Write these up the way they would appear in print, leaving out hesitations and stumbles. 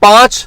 5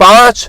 5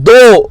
2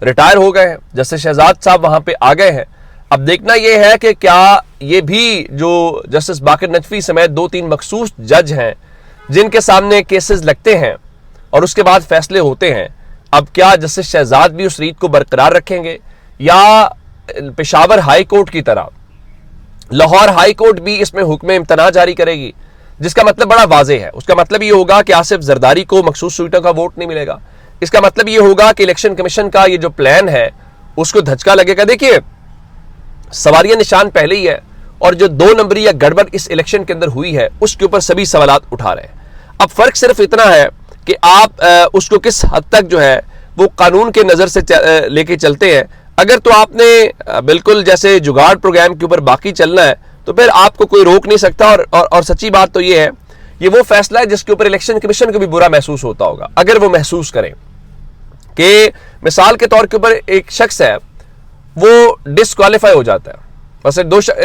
retire ہو گئے ہیں, justice Shahzad صاحب وہاں پہ آ گئے ہیں. اب دیکھنا یہ ہے کہ کیا یہ بھی جو جسٹس باقر نجفی سمیت 2-3 مخصوص جج ہیں جن کے سامنے کیسز لگتے ہیں اور اس کے بعد فیصلے ہوتے ہیں, اب کیا جسٹس شہزاد بھی اس ریت کو برقرار رکھیں گے, یا پشاور ہائی کورٹ کی طرح لاہور ہائی کورٹ بھی اس میں حکم امتناع جاری کرے گی, جس کا مطلب بڑا واضح ہے. اس کا مطلب یہ ہوگا کہ آصف زرداری کو مخصوص سیٹوں کا ووٹ نہیں ملے گا. اس کا مطلب یہ ہوگا کہ الیکشن کمیشن کا یہ جو پلان ہے اس کو دھچکا لگے گا. دیکھیے سواریہ نشان پہلے ہی ہے, اور جو 2 نمبری یا گڑبڑ اس الیکشن کے اندر ہوئی ہے اس کے اوپر سبھی سوالات اٹھا رہے ہیں. اب فرق صرف اتنا ہے کہ آپ اس کو کس حد تک جو ہے وہ قانون کے نظر سے لے کے چلتے ہیں. اگر تو آپ نے بالکل جیسے جگاڑ پروگرام کے اوپر باقی چلنا ہے تو پھر آپ کو کوئی روک نہیں سکتا. اور سچی بات تو یہ ہے, یہ وہ فیصلہ ہے جس کے اوپر الیکشن کمیشن کو بھی برا محسوس ہوتا ہوگا اگر وہ محسوس کریں کہ مثال کے طور کے اوپر ایک شخص ہے وہ ڈسکوالیفائی ہو جاتا ہے. بس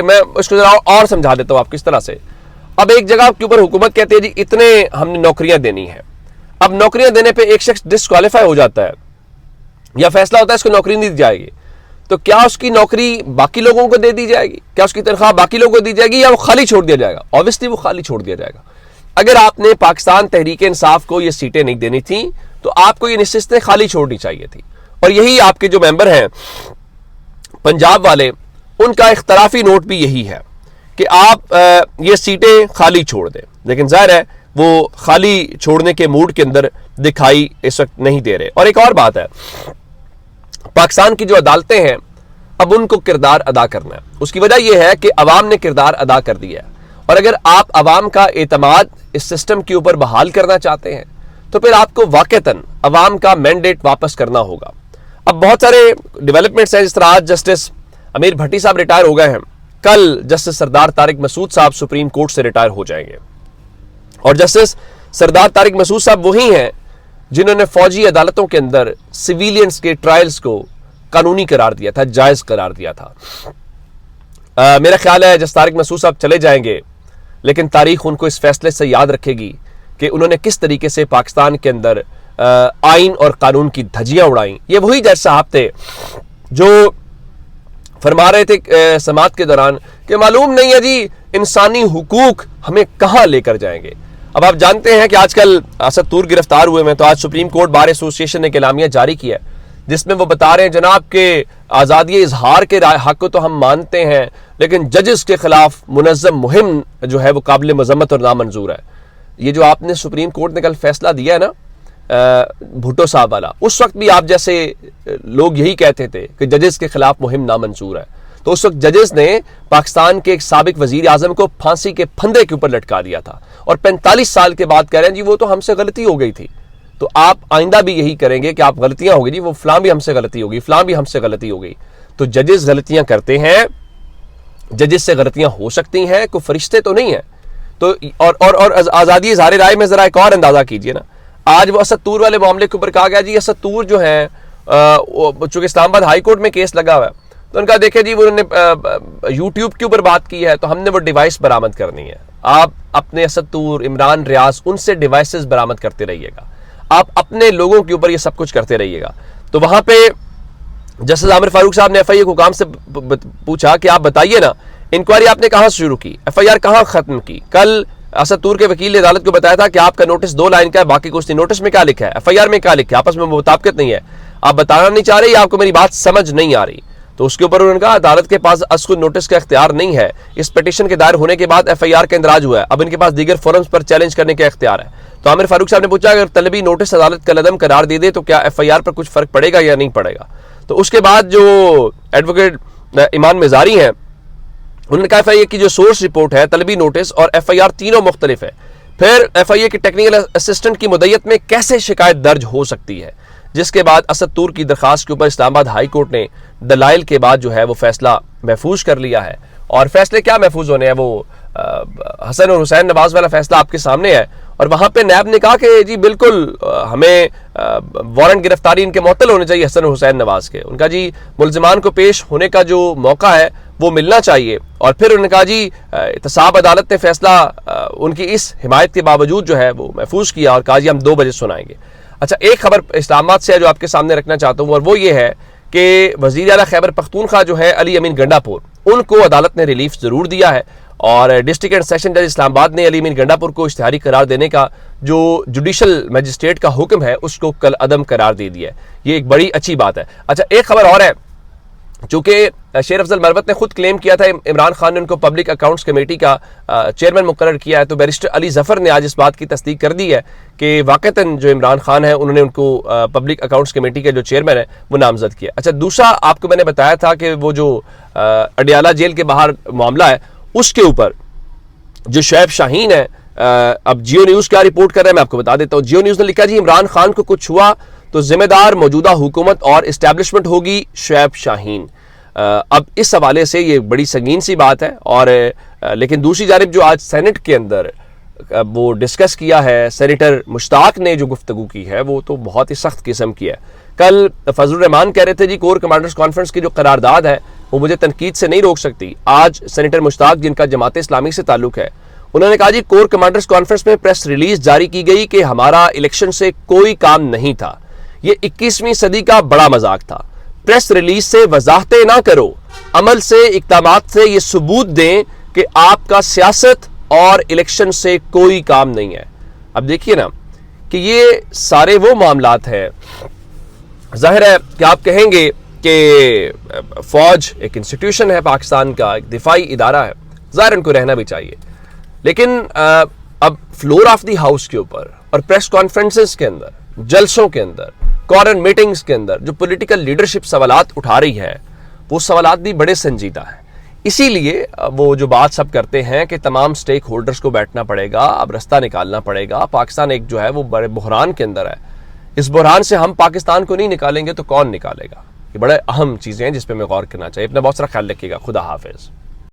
میں اس کو ذرا اور سمجھا دیتا ہوں آپ کس طرح سے. اب ایک جگہ کے اوپر حکومت کہتے ہیں جی اتنے ہم نے نوکریاں دینی ہیں. اب نوکریاں دینے پہ ایک شخص ڈسکوالیفائی ہو جاتا ہے یا فیصلہ ہوتا ہے اس کو نوکری نہیں دی جائے گی, تو کیا اس کی نوکری باقی لوگوں کو دے دی جائے گی, کیا اس کی تنخواہ باقی لوگوں کو دی جائے گی, یا وہ خالی چھوڑ دیا جائے گا؟ اوبویسلی وہ خالی چھوڑ دیا جائے گا. اگر آپ نے پاکستان تحریک انصاف کو یہ سیٹیں نہیں دینی تھیں تو آپ کو یہ نشستیں خالی چھوڑنی چاہیے تھی. اور یہی آپ کے جو ممبر ہیں پنجاب والے, ان کا اختلافی نوٹ بھی یہی ہے کہ آپ یہ سیٹیں خالی چھوڑ دیں, لیکن ظاہر ہے وہ خالی چھوڑنے کے موڈ کے اندر دکھائی اس وقت نہیں دے رہے. اور ایک اور بات ہے, پاکستان کی جو عدالتیں ہیں اب ان کو کردار ادا کرنا ہے. اس کی وجہ یہ ہے کہ عوام نے کردار ادا کر دیا ہے, اور اگر آپ عوام کا اعتماد اس سسٹم کے اوپر بحال کرنا چاہتے ہیں تو پھر آپ کو واقعتاً عوام کا مینڈیٹ واپس کرنا ہوگا. اب بہت سارے ڈیولپمنٹس ہیں, جس طرح آج جسٹس امیر بھٹی صاحب ریٹائر ہو گئے ہیں, کل جسٹس سردار طارق مسعود صاحب سپریم کورٹ سے ریٹائر ہو جائیں گے. اور جسٹس سردار طارق مسعود صاحب وہی ہیں جنہوں نے فوجی عدالتوں کے اندر سویلینز کے ٹرائلز کو قانونی قرار دیا تھا, جائز قرار دیا تھا. میرا خیال ہے جس طارق مسعود صاحب چلے جائیں گے لیکن تاریخ ان کو اس فیصلے سے یاد رکھے گی کہ انہوں نے کس طریقے سے پاکستان کے اندر آئین اور قانون کی دھجیاں اڑائیں. یہ وہی جج صاحب تھے جو فرما رہے تھے سماعت کے دوران کہ معلوم نہیں ہے جی انسانی حقوق ہمیں کہاں لے کر جائیں گے. اب آپ جانتے ہیں کہ آج کل اسد طور گرفتار ہوئے ہیں, تو آج سپریم کورٹ بار ایسوسیشن نے ایک اعلامیہ جاری کیا ہے جس میں وہ بتا رہے ہیں جناب کہ آزادی اظہار کے حق کو تو ہم مانتے ہیں لیکن ججز کے خلاف منظم مہم جو ہے وہ قابل مذمت اور نامنظور ہے. یہ جو آپ نے سپریم کورٹ نے کل فیصلہ دیا ہے نا بھٹو صاحب والا, اس وقت بھی آپ جیسے لوگ یہی کہتے تھے کہ ججز کے خلاف مہم نامنظور ہے. تو اس وقت ججز نے پاکستان کے ایک سابق وزیر اعظم کو پھانسی کے پھندے کے اوپر لٹکا دیا تھا, اور 45 سال کے بعد کہہ رہے ہیں جی وہ تو ہم سے غلطی ہو گئی تھی. تو آپ آئندہ بھی یہی کریں گے کہ آپ غلطیاں ہو گئی جی وہ فلاں بھی ہم سے غلطی ہوگی, فلاں بھی ہم سے غلطی ہو گئی. تو ججز غلطیاں کرتے ہیں, ججز سے غلطیاں ہو سکتی ہیں, کوئی فرشتے تو نہیں ہیں. تو اور آزادی اظہار رائے میں ذرا ایک اور اندازہ کیجئے نا, آج وہ اسد طور والے معاملے کے اوپر کہا گیا جی اسد طور جو ہیں چونکہ اسلام آباد ہائی کورٹ میں کیس لگا ہوا ہے, تو ان کا دیکھیں جی وہ انہوں نے یوٹیوب کے اوپر بات کی ہے تو ہم نے وہ ڈیوائس برآمد کرنی ہے. آپ اپنے اسد طور, عمران ریاض, ان سے ڈیوائسز برآمد کرتے رہیے گا, آپ اپنے لوگوں کے اوپر یہ سب کچھ کرتے رہیے گا. تو وہاں پہ جسٹس عامر فاروق صاحب نے ایف آئی اے حکام سے پوچھا کہ آپ بتائیے نا انکوائری آپ نے کہاں سے شروع کی, ایف آئی آر کہاں ختم کی. کل اسد طور کے وکیل نے عدالت کو بتایا تھا کہ آپ کا نوٹس 2 لائن کا ہے, باقی کچھ نہیں. نوٹس میں کیا لکھا ہے, ایف آئی آر میں کیا لکھا ہے, آپس میں مطابقت نہیں ہے, آپ بتانا نہیں چاہ رہے یا آپ کو میری بات سمجھ نہیں آ رہی. تو اس کے اوپر انہوں نے کہا عدالت کے پاس از خود نوٹس کا اختیار نہیں ہے, اس پٹیشن کے دائر ہونے کے بعد ایف آئی آر کا اندراج ہوا ہے, اب ان کے پاس دیگر فورمز پر چیلنج کرنے کا اختیار ہے. تو عامر فاروق صاحب نے پوچھا اگر طلبی نوٹس عدالت کا لدم قرار دے دے تو کیا ایف آئی آر پر کچھ فرق پڑے گا یا نہیں پڑے گا. تو اس کے بعد جو ایڈوکیٹ ایمان مزاری ہیں انہوں نے کہا ایف آئی اے کی جو سورس رپورٹ ہے, طلبی نوٹس اور ایف آئی آر تینوں مختلف ہے, پھر ایف آئی اے کے ٹیکنیکل اسسٹنٹ کی مدعیت میں کیسے شکایت درج ہو سکتی ہے. جس کے بعد اسد طور کی درخواست کے اوپر اسلام آباد ہائی کورٹ نے دلائل کے بعد جو ہے وہ فیصلہ محفوظ کر لیا ہے. اور فیصلے کیا محفوظ ہونے ہیں, وہ حسن اور حسین نواز والا فیصلہ آپ کے سامنے ہے, اور وہاں پہ نیب نے کہا کہ جی بالکل ہمیں وارنٹ گرفتاری ان کے معطل ہونے چاہیے حسن اور حسین نواز کے. ان کا جی ملزمان کو پیش ہونے کا جو موقع ہے وہ ملنا چاہیے. اور پھر انہوں نے کہا جی احتساب عدالت نے فیصلہ ان کی اس حمایت کے باوجود جو ہے وہ محفوظ کیا اور کہا جی ہم 2 بجے سنائیں گے. اچھا ایک خبر اسلام آباد سے ہے جو آپ کے سامنے رکھنا چاہتا ہوں, اور وہ یہ ہے کہ وزیر اعلیٰ خیبر پختونخوا جو ہے علی امین گنڈاپور، ان کو عدالت نے ریلیف ضرور دیا ہے، اور ڈسٹرکٹ اینڈ سیشن جج اسلام آباد نے علی امین گنڈاپور کو اشتہاری قرار دینے کا جو جوڈیشل میجسٹریٹ کا حکم ہے اس کو کل عدم قرار دے دیا ہے۔ یہ ایک بڑی اچھی بات ہے۔ اچھا، ایک خبر اور ہے، چونکہ شیر افضل مروت نے خود کلیم کیا تھا عمران خان نے ان کو پبلک اکاؤنٹس کمیٹی کا چیئرمین مقرر کیا ہے، تو بیرسٹر علی ظفر نے آج اس بات کی تصدیق کر دی ہے کہ واقعتاً جو عمران خان ہے انہوں نے ان کو پبلک اکاؤنٹس کمیٹی کے جو چیئرمین ہے وہ نامزد کیا۔ اچھا، دوسرا آپ کو میں نے بتایا تھا کہ وہ جو اڈیالہ جیل کے باہر معاملہ ہے اس کے اوپر جو شعیب شاہین ہے، اب جیو نیوز کیا رپورٹ کر رہا ہے میں آپ کو بتا دیتا ہوں۔ جیو نیوز نے لکھا جی عمران خان کو کچھ ہوا تو ذمہ دار موجودہ حکومت اور اسٹیبلشمنٹ ہوگی شعیب شاہین۔ اب اس حوالے سے یہ بڑی سنگین سی بات ہے، اور لیکن دوسری جانب جو آج سینٹ کے اندر وہ ڈسکس کیا ہے سینیٹر مشتاق نے جو گفتگو کی ہے وہ تو بہت ہی سخت قسم کی ہے۔ کل فضل الرحمان کہہ رہے تھے جی کور کمانڈرز کانفرنس کی جو قرارداد ہے وہ مجھے تنقید سے نہیں روک سکتی۔ آج سینیٹر مشتاق جن کا جماعت اسلامی سے تعلق ہے انہوں نے کہا جی کور کمانڈرز کانفرنس میں پریس ریلیز جاری کی گئی کہ ہمارا الیکشن سے کوئی کام نہیں تھا، یہ 21ویں صدی کا بڑا مذاق تھا۔ پریس ریلیز سے وضاحتیں نہ کرو، عمل سے اقدامات سے یہ ثبوت دیں کہ آپ کا سیاست اور الیکشن سے کوئی کام نہیں ہے۔ اب دیکھیے نا کہ یہ سارے وہ معاملات ہیں، ظاہر ہے کہ آپ کہیں گے کہ فوج ایک انسٹیٹیوشن ہے پاکستان کا، ایک دفاعی ادارہ ہے، ظاہر ان کو رہنا بھی چاہیے، لیکن اب فلور آف دی ہاؤس کے اوپر اور پریس کانفرنسز کے اندر، جلسوں کے اندر، کارن میٹنگز کے اندر جو پولیٹیکل لیڈرشپ سوالات اٹھا رہی ہے وہ سوالات بھی بڑے سنجیدہ ہیں۔ اسی لیے وہ جو بات سب کرتے ہیں کہ تمام سٹیک ہولڈرز کو بیٹھنا پڑے گا، اب رستہ نکالنا پڑے گا۔ پاکستان ایک جو ہے وہ بڑے بحران کے اندر ہے، اس بحران سے ہم پاکستان کو نہیں نکالیں گے تو کون نکالے گا؟ یہ بڑے اہم چیزیں ہیں جس پہ ہمیں غور کرنا چاہیے۔ اپنا بہت سارا خیال رکھیے گا۔ خدا حافظ۔